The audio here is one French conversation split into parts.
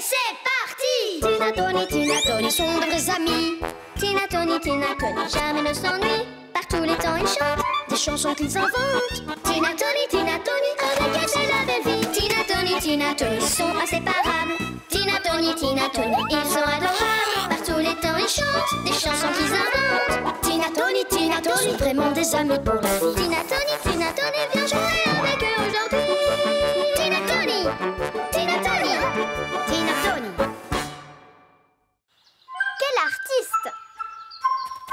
c'est parti! Tina, Tony sont de vrais amis. Tina, Tony, jamais ne s'ennuient. Par tous les temps, ils chantent des chansons qu'ils inventent. Tina, Tony, avec elle, c'est la belle vie. Tina, Tony, ils sont inséparables. Tina, Tony, ils sont adorables. Par tous les temps, ils chantent des chansons qu'ils inventent. Tina, Tony, sont vraiment des amis pour la vie. Tina, Tony, viens jouer avec eux aujourd'hui. Tina, Tony. Quel artiste!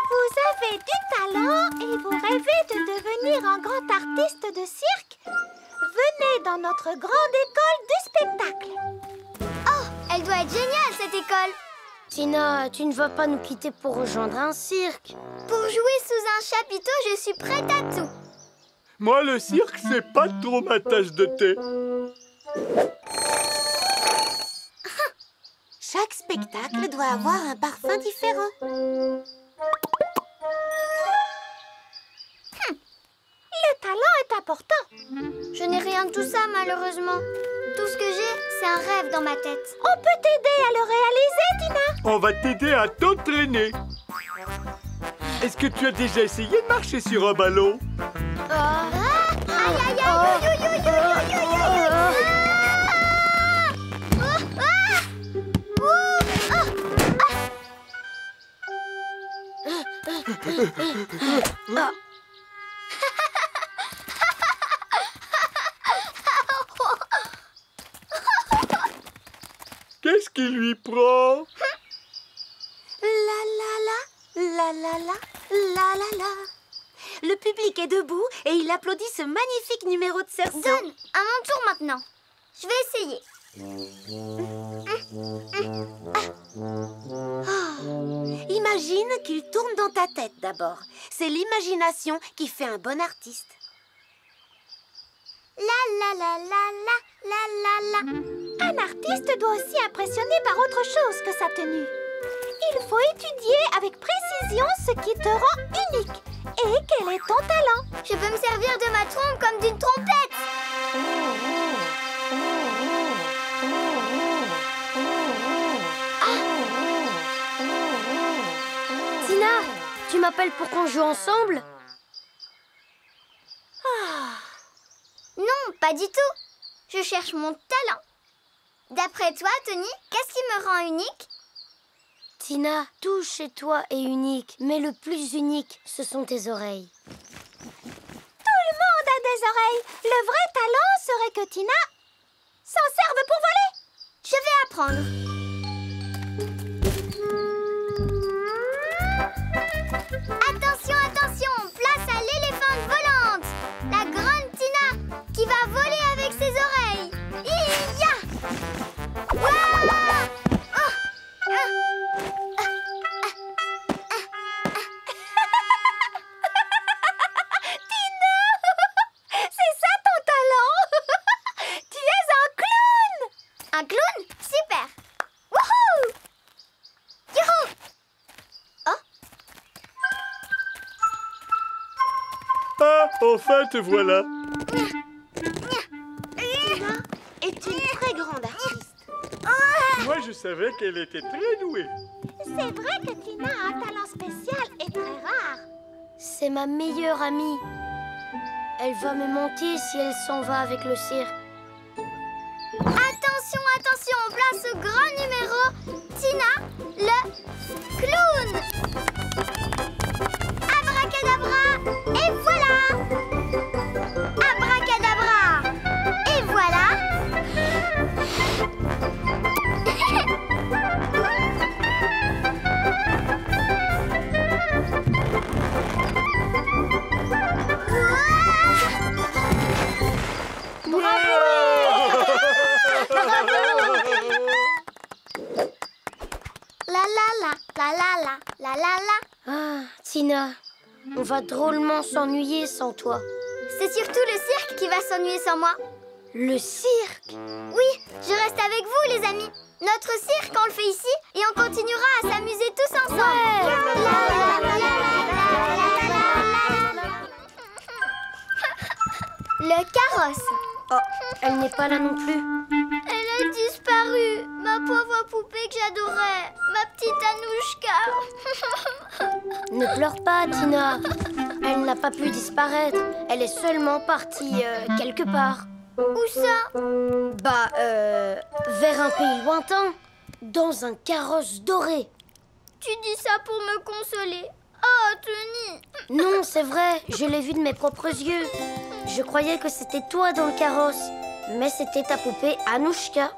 Vous avez du talent et vous rêvez de devenir un grand artiste de cirque? Venez dans notre grande école du spectacle. Oh, elle doit être géniale, cette école! Tina, tu ne vas pas nous quitter pour rejoindre un cirque? Pour jouer sous un chapiteau, je suis prête à tout. Moi, le cirque, c'est pas trop ma tasse de thé. Chaque spectacle doit avoir un parfum différent. Le talent est important. Je n'ai rien de tout ça, malheureusement. Tout ce que j'ai, c'est un rêve dans ma tête. On peut t'aider à le réaliser, Tina. On va t'aider à t'entraîner. Est-ce que tu as déjà essayé de marcher sur un ballon? Qu'est-ce qui lui prend? La. Le public est debout et il applaudit ce magnifique numéro de cerceau. Donne, à mon tour maintenant. Je vais essayer. Imagine qu'il tourne dans ta tête d'abord. C'est l'imagination qui fait un bon artiste. Un artiste doit aussi impressionner par autre chose que sa tenue. Il faut étudier avec précision ce qui te rend unique. Et quel est ton talent? Je peux me servir de ma trompe comme d'une trompette. Tina, tu m'appelles pour qu'on joue ensemble? Non, pas du tout. Je cherche mon talent. D'après toi, Tony, qu'est-ce qui me rend unique? Tina, tout chez toi est unique, mais le plus unique, ce sont tes oreilles. Tout le monde a des oreilles. Le vrai talent serait que Tina s'en serve pour voler. Je vais apprendre. Attention, place à l'éléphante volante. La grande Tina qui va voler avec ses oreilles. Iya! Ouah! Tina, c'est ça ton talent. Tu es un clown. Un clown? Super! Wouhou! Youhou! Ah, enfin te voilà. Tina est une très grande artiste. Moi, je savais qu'elle était très douée. C'est vrai que Tina a un talent spécial et très rare. C'est ma meilleure amie. Elle va me manquer si elle s'en va avec le cirque. Attention, place au grand numéro. Tina, le clown. Abracadabra, et voilà. Abracadabra, et voilà. La. Ah, Tina, on va drôlement s'ennuyer sans toi. C'est surtout le cirque qui va s'ennuyer sans moi. Le cirque? Oui, je reste avec vous, les amis. Notre cirque, on le fait ici et on continuera à s'amuser tous ensemble. Le carrosse. Oh, elle n'est pas là non plus. Elle a a-t-elle disparu? Ma pauvre poupée que j'adorais, ma petite Anouchka. Ne pleure pas, Tina. Elle n'a pas pu disparaître. Elle est seulement partie quelque part. Où ça? Vers un pays lointain, dans un carrosse doré. Tu dis ça pour me consoler. Oh, Tony! Non, c'est vrai, je l'ai vu de mes propres yeux. Je croyais que c'était toi dans le carrosse, mais c'était ta poupée Anouchka.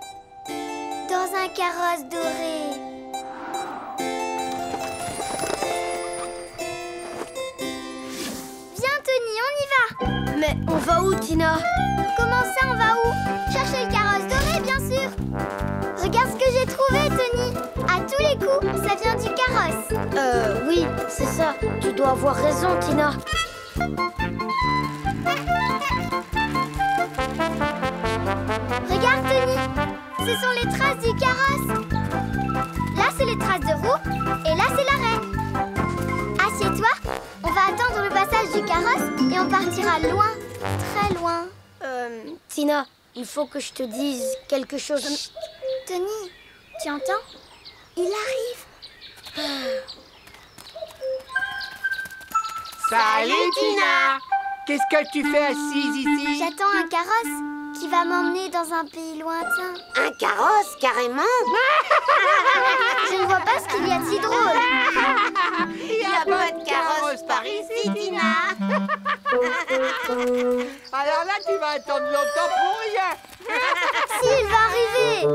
Dans un carrosse doré. Viens, Tony, on y va. Mais on va où, Tina? Comment ça, on va où? Chercher le carrosse doré, bien sûr. Regarde ce que j'ai trouvé, Tony. À tous les coups, ça vient du carrosse. Oui, c'est ça. Tu dois avoir raison, Tina. Regarde, Tony. Ce sont les traces du carrosse. Là, c'est les traces de roue. Et là, c'est l'arrêt. Assieds-toi. On va attendre le passage du carrosse et on partira loin, très loin. Tina, il faut que je te dise quelque chose. Chut. Tony, tu entends? Il arrive. Salut, Tina! Qu'est-ce que tu fais assise ici? J'attends un carrosse qui va m'emmener dans un pays lointain. Un carrosse, carrément? Je ne vois pas ce qu'il y a de si drôle. Il n'y a pas de carrosse par ici, Tina. Alors là, tu vas attendre longtemps pour rien. Si, il va arriver.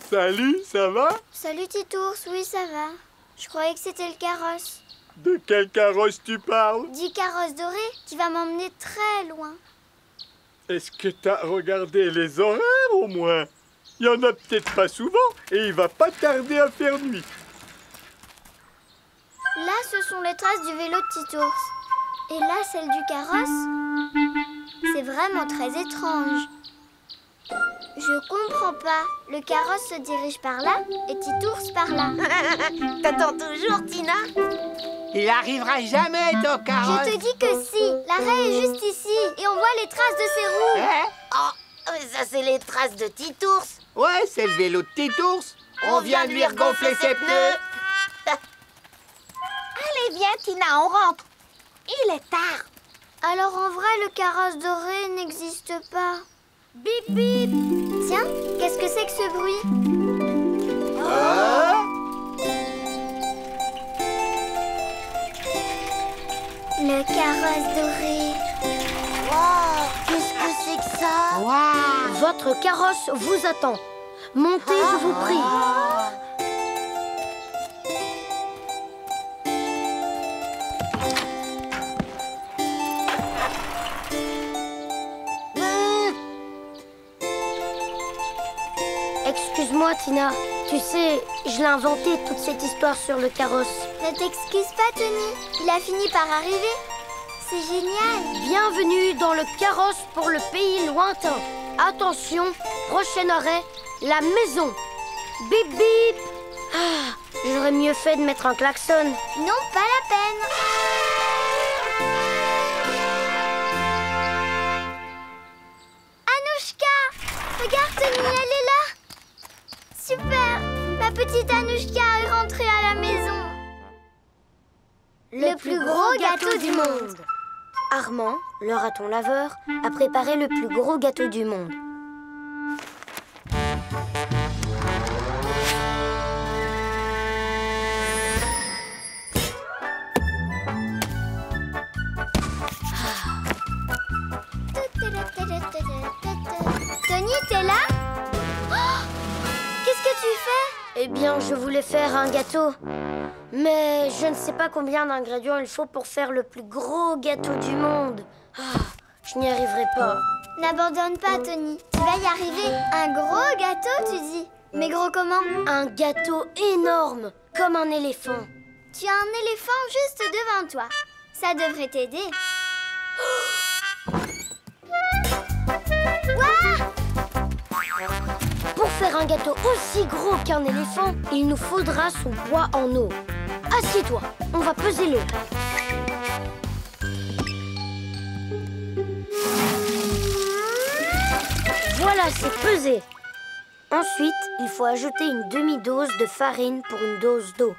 Salut, ça va? Salut, Titours. Oui, ça va. Je croyais que c'était le carrosse. De quel carrosse tu parles? Du carrosse doré qui va m'emmener très loin. Est-ce que t'as regardé les horaires au moins? Il y en a peut-être pas souvent et il va pas tarder à faire nuit. Là, ce sont les traces du vélo de Titours. Et là, celle du carrosse. C'est vraiment très étrange. Je comprends pas. Le carrosse se dirige par là et Titours par là. T'attends toujours, Tina? Il arrivera jamais ton carrosse. Je te dis que si. L'arrêt est juste ici et on voit les traces de ses roues. Hein? Oh, ça c'est les traces de Titours. Ouais, c'est le vélo de Titours. On vient de lui regonfler ses pneus. Allez, viens, Tina, on rentre. Il est tard. Alors en vrai, le carrosse doré n'existe pas. Bip bip. Tiens, qu'est-ce que c'est que ce bruit? Le carrosse doré. Wow, qu'est-ce que c'est que ça? Waouh! Votre carrosse vous attend. Montez, je vous prie. Excuse-moi, Tina. Tu sais, je l'ai inventé toute cette histoire sur le carrosse. Ne t'excuse pas, Tony. Il a fini par arriver. C'est génial. Bienvenue dans le carrosse pour le pays lointain. Attention, prochain arrêt, la maison. Bip bip. Ah, j'aurais mieux fait de mettre un klaxon. Non, pas la peine. Anouchka! Regarde, Tony, elle est là. Super! Ma petite Anouchka est rentrée à la maison. Le plus gros gâteau du monde. Armand, le raton laveur, a préparé le plus gros gâteau du monde. Tony, t'es là? Oh, qu'est-ce que tu fais? Eh bien, je voulais faire un gâteau. Mais je ne sais pas combien d'ingrédients il faut pour faire le plus gros gâteau du monde. Ah, je n'y arriverai pas. N'abandonne pas, Tony. Tu vas y arriver. Un gros gâteau, tu dis? Mais gros comment? Un gâteau énorme, comme un éléphant. Tu as un éléphant juste devant toi. Ça devrait t'aider. Pour faire un gâteau aussi gros qu'un éléphant, il nous faudra son poids en eau. Assieds-toi, on va peser l'eau. Voilà, c'est pesé. Ensuite, il faut ajouter une demi-dose de farine pour une dose d'eau.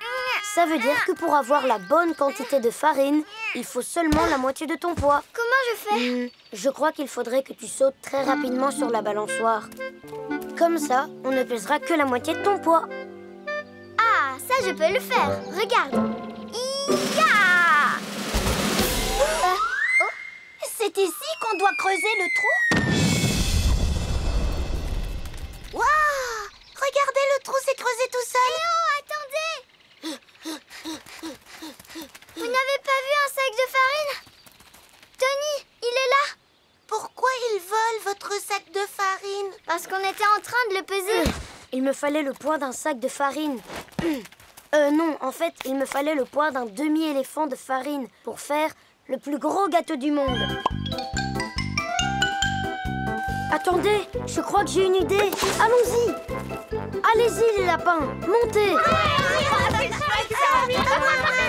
Ça veut dire que pour avoir la bonne quantité de farine, il faut seulement la moitié de ton poids. Comment je fais? Je crois qu'il faudrait que tu sautes très rapidement sur la balançoire. Comme ça, on ne pèsera que la moitié de ton poids. Ah, ça je peux le faire. Regarde. Iya! C'est ici qu'on doit creuser le trou? Waouh! Regardez, le trou s'est creusé tout seul. Attendez! Vous n'avez pas vu un sac de farine? Tony, il est là. Pourquoi ils volent votre sac de farine? Parce qu'on était en train de le peser. Il me fallait le poids d'un sac de farine. Non, en fait, il me fallait le poids d'un demi-éléphant de farine pour faire le plus gros gâteau du monde. Attendez, je crois que j'ai une idée. Allons-y. Allez-y, les lapins, montez.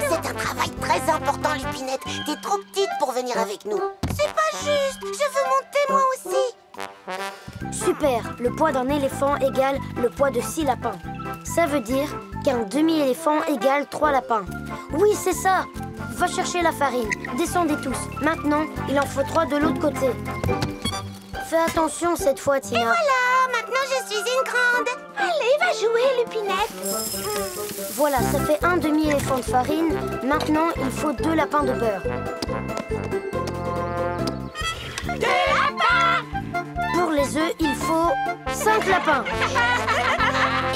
C'est un travail très important, Lupinette. T'es trop petite pour venir avec nous. C'est pas juste. Je veux monter moi aussi. Super, le poids d'un éléphant égale le poids de 6 lapins. Ça veut dire qu'un demi-éléphant égale 3 lapins. Oui, c'est ça. Va chercher la farine. Descendez tous. Maintenant, il en faut 3 de l'autre côté. Fais attention cette fois, Tina. Et voilà, maintenant je suis une grande. Allez, va jouer, Lupinette. Voilà, ça fait un demi-éléphant de farine. Maintenant, il faut 2 lapins de beurre. 2 lapins! Pour les œufs, il faut 5 lapins.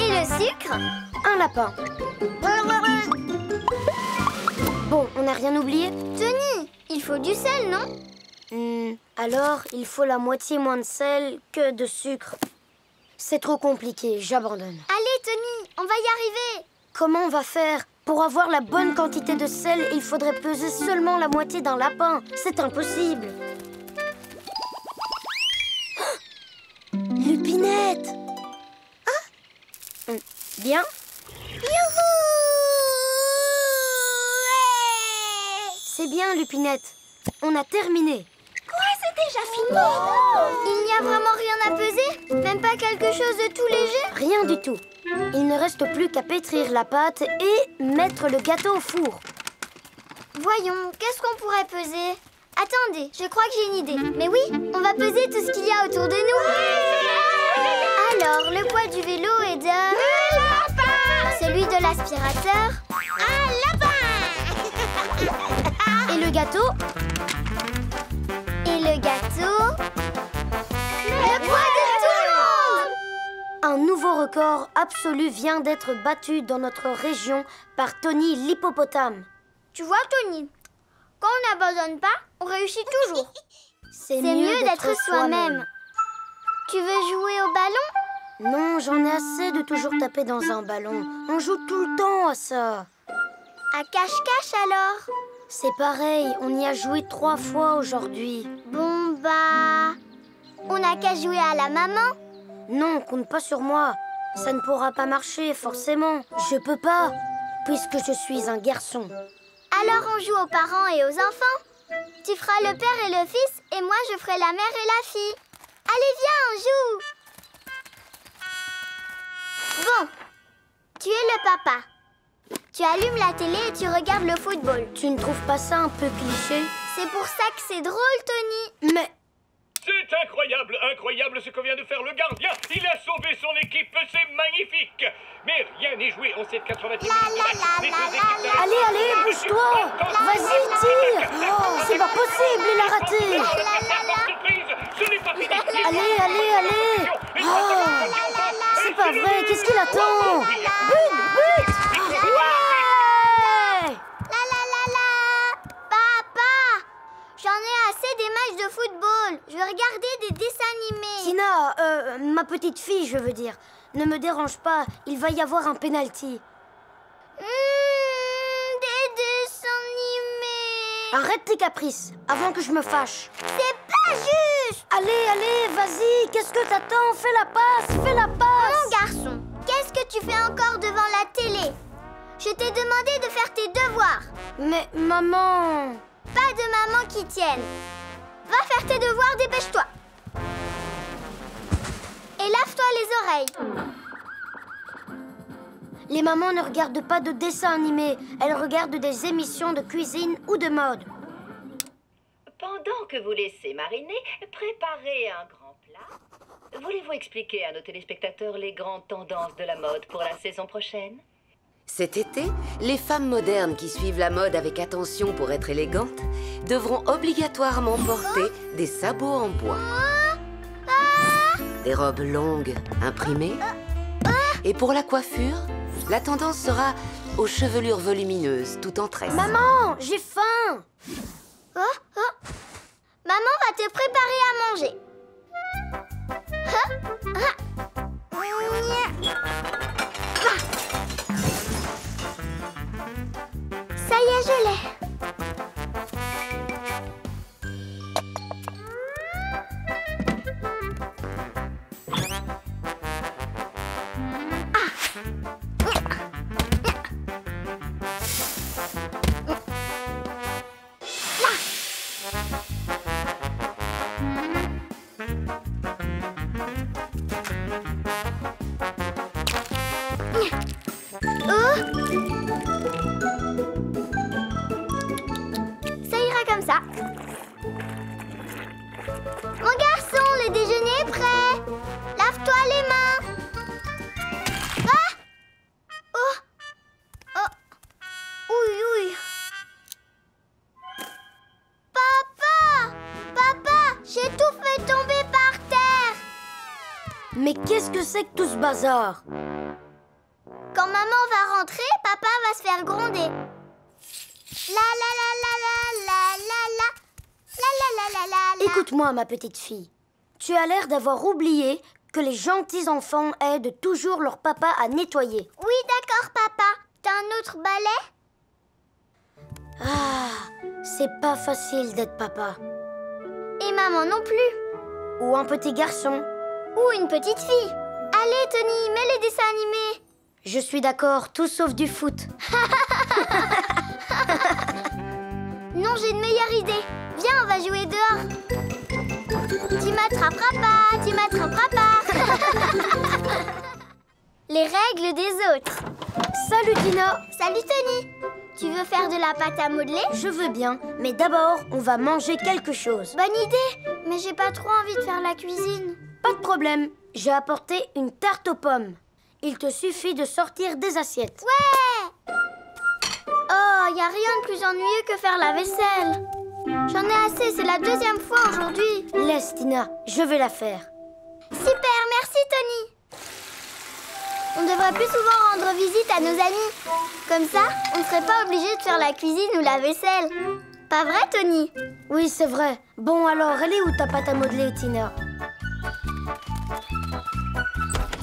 Et le sucre? 1 lapin. Bon, on n'a rien oublié? Tony, il faut du sel, non? Alors, il faut la moitié moins de sel que de sucre. C'est trop compliqué, j'abandonne. Allez, Tony, on va y arriver. Comment on va faire? Pour avoir la bonne quantité de sel, il faudrait peser seulement la moitié d'un lapin. C'est impossible. Lupinette! Bien? Youhou! C'est bien, Lupinette. On a terminé. Quoi, c'est déjà fini? Il n'y a vraiment rien à peser? Même pas quelque chose de tout léger? Rien du tout. Il ne reste plus qu'à pétrir la pâte et mettre le gâteau au four. Voyons, qu'est-ce qu'on pourrait peser? Attendez, je crois que j'ai une idée. Mais oui, on va peser tout ce qu'il y a autour de nous. Alors, le poids du vélo est de... Celui de l'aspirateur. Un lapin! Et le gâteau? Et le gâteau... Le poids de tout le monde! Un nouveau record absolu vient d'être battu dans notre région par Tony l'hippopotame. Tu vois, Tony, quand on n'abandonne pas, on réussit toujours. C'est mieux d'être soi-même. Tu veux jouer au ballon? Non, j'en ai assez de toujours taper dans un ballon. On joue tout le temps à ça. À cache-cache alors? C'est pareil, on y a joué 3 fois aujourd'hui. Bon bah... On n'a qu'à jouer à la maman. Non, compte pas sur moi. Ça ne pourra pas marcher, forcément. Je peux pas, puisque je suis un garçon. Alors on joue aux parents et aux enfants. Tu feras le père et le fils, et moi je ferai la mère et la fille. Allez, viens, on joue. Bon, tu es le papa. Tu allumes la télé et tu regardes le football. Tu ne trouves pas ça un peu cliché? C'est pour ça que c'est drôle, Tony. Mais... C'est incroyable, incroyable ce que vient de faire le gardien. Il a sauvé son équipe, c'est magnifique. Mais rien n'est joué en cette 90 minutes. Allez, bouge-toi. Vas-y, tire. Oh, c'est pas possible, il a raté. Ce n'est pas fini. Allez. Oh, c'est pas vrai, qu'est-ce qu'il attend? But. Ouais. Papa, j'en ai assez des matchs de football. Je veux regarder des dessins animés. Tina, ma petite fille, je veux dire. Ne me dérange pas, il va y avoir un penalty. Des Arrête tes caprices, avant que je me fâche. C'est pas juste! Allez, vas-y, qu'est-ce que t'attends? Fais la passe! Mon garçon, qu'est-ce que tu fais encore devant la télé? Je t'ai demandé de faire tes devoirs. Mais maman... Pas de maman qui tienne. Va faire tes devoirs, dépêche-toi. Et lave-toi les oreilles. Les mamans ne regardent pas de dessins animés. Elles regardent des émissions de cuisine ou de mode. Pendant que vous laissez mariner, préparez un grand plat. Voulez-vous expliquer à nos téléspectateurs les grandes tendances de la mode pour la saison prochaine? Cet été, les femmes modernes qui suivent la mode avec attention pour être élégantes devront obligatoirement porter des sabots en bois, des robes longues imprimées, et pour la coiffure, la tendance sera aux chevelures volumineuses tout en tresse. Maman, j'ai faim! Maman va te préparer à manger. Ça y est, je l'ai. Ça ira comme ça. Mon garçon, le déjeuner est prêt. Lave-toi les mains. Ah! Oh! Oh! Oui. Papa, j'ai tout fait tomber par terre. Mais qu'est-ce que c'est que tout ce bazar? Quand maman va rentrer, papa va se faire gronder. Écoute-moi, ma petite fille. Tu as l'air d'avoir oublié que les gentils enfants aident toujours leur papa à nettoyer. Oui, d'accord, papa. T'as un autre balai? Ah, c'est pas facile d'être papa. Et maman non plus. Ou un petit garçon. Ou une petite fille. Allez, Tony, mets les dessins animés. Je suis d'accord, tout sauf du foot. Non, j'ai une meilleure idée. Viens, on va jouer dehors. Tu m'attraperas pas, tu m'attraperas pas. Les règles des autres. Salut Tina. Salut Tony. Tu veux faire de la pâte à modeler? Je veux bien, mais d'abord, on va manger quelque chose. Bonne idée, mais j'ai pas trop envie de faire la cuisine. Pas de problème, j'ai apporté une tarte aux pommes. Il te suffit de sortir des assiettes. Ouais! Oh, y a rien de plus ennuyeux que faire la vaisselle. J'en ai assez, c'est la deuxième fois aujourd'hui. Laisse Tina, je vais la faire. Super, merci Tony. On devrait plus souvent rendre visite à nos amis. Comme ça, on ne serait pas obligé de faire la cuisine ou la vaisselle. Pas vrai, Tony? Oui, c'est vrai. Bon, alors, elle est où ta pâte à modeler, Tina?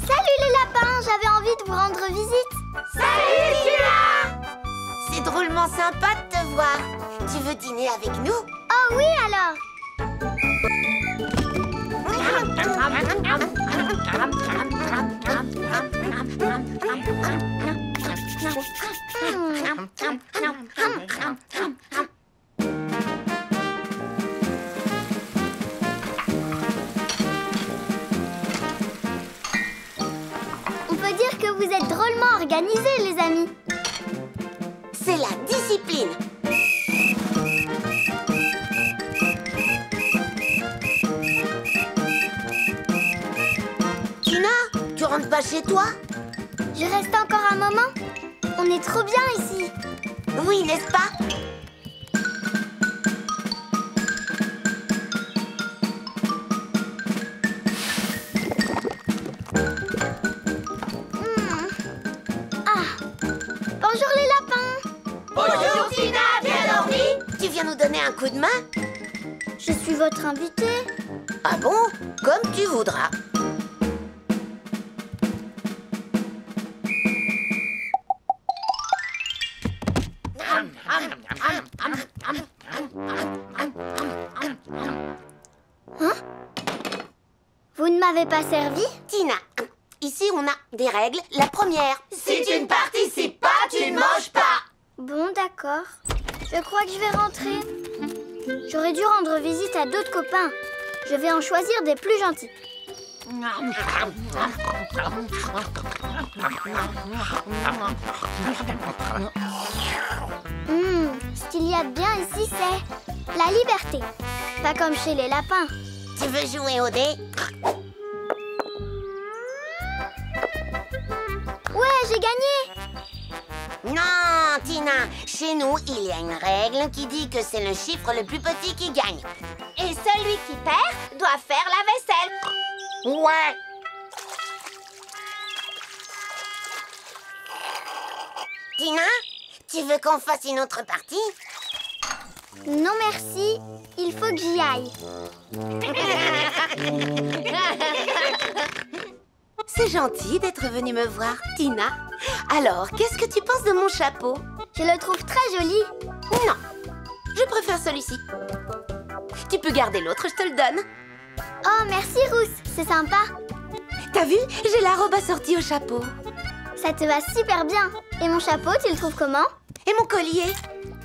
Salut les lapins, j'avais envie de vous rendre visite. Salut, Tina! C'est drôlement sympa de te voir. Tu veux dîner avec nous? Oh oui, alors. On peut dire que vous êtes drôlement organisés, les amis. C'est la discipline. Tina, tu rentres pas chez toi? Je reste encore un moment. On est trop bien ici. Oui, n'est-ce pas? Bonjour les lapins. Bonjour Tina, bien dormi? Tu viens nous donner un coup de main? Je suis votre invité. Ah bon? Comme tu voudras. m'avez pas servi? Tina, ici on a des règles. La première, si tu ne participes pas, tu ne manges pas. Bon, d'accord. Je crois que je vais rentrer. J'aurais dû rendre visite à d'autres copains. Je vais en choisir des plus gentils. Ce qu'il y a de bien ici, c'est la liberté. Pas comme chez les lapins. Tu veux jouer au dé? Ouais, j'ai gagné! Non, Tina. Chez nous, il y a une règle qui dit que c'est le chiffre le plus petit qui gagne. Et celui qui perd doit faire la vaisselle. Ouais. Tina, tu veux qu'on fasse une autre partie? Non, merci. Il faut que j'y aille. C'est gentil d'être venue me voir, Tina. Alors, qu'est-ce que tu penses de mon chapeau? Je le trouve très joli. Non, je préfère celui-ci. Tu peux garder l'autre, je te le donne. Oh, merci, Rousse. C'est sympa. T'as vu? J'ai la robe assortie au chapeau. Ça te va super bien. Et mon chapeau, tu le trouves comment? Et mon collier?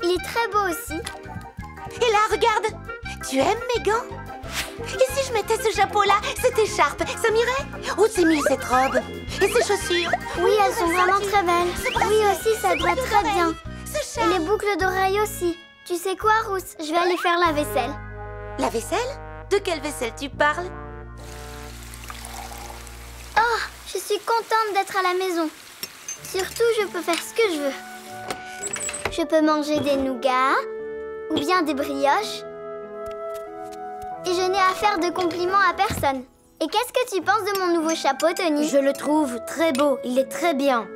Il est très beau aussi. Et là, regarde! Tu aimes mes gants? Et si je mettais ce chapeau-là, cette écharpe, ça m'irait? Où c'est mis cette robe? Et ces chaussures? Oui, elles sont vraiment très belles. Oui, aussi, ça te va très bien. Et les boucles d'oreilles aussi. Tu sais quoi, Rousse? Je vais aller faire la vaisselle. La vaisselle? De quelle vaisselle tu parles? Oh, je suis contente d'être à la maison. Surtout, je peux faire ce que je veux. Je peux manger des nougats ou bien des brioches. Et je n'ai à faire de compliments à personne. Et qu'est-ce que tu penses de mon nouveau chapeau, Tony? Je le trouve très beau, il est très bien.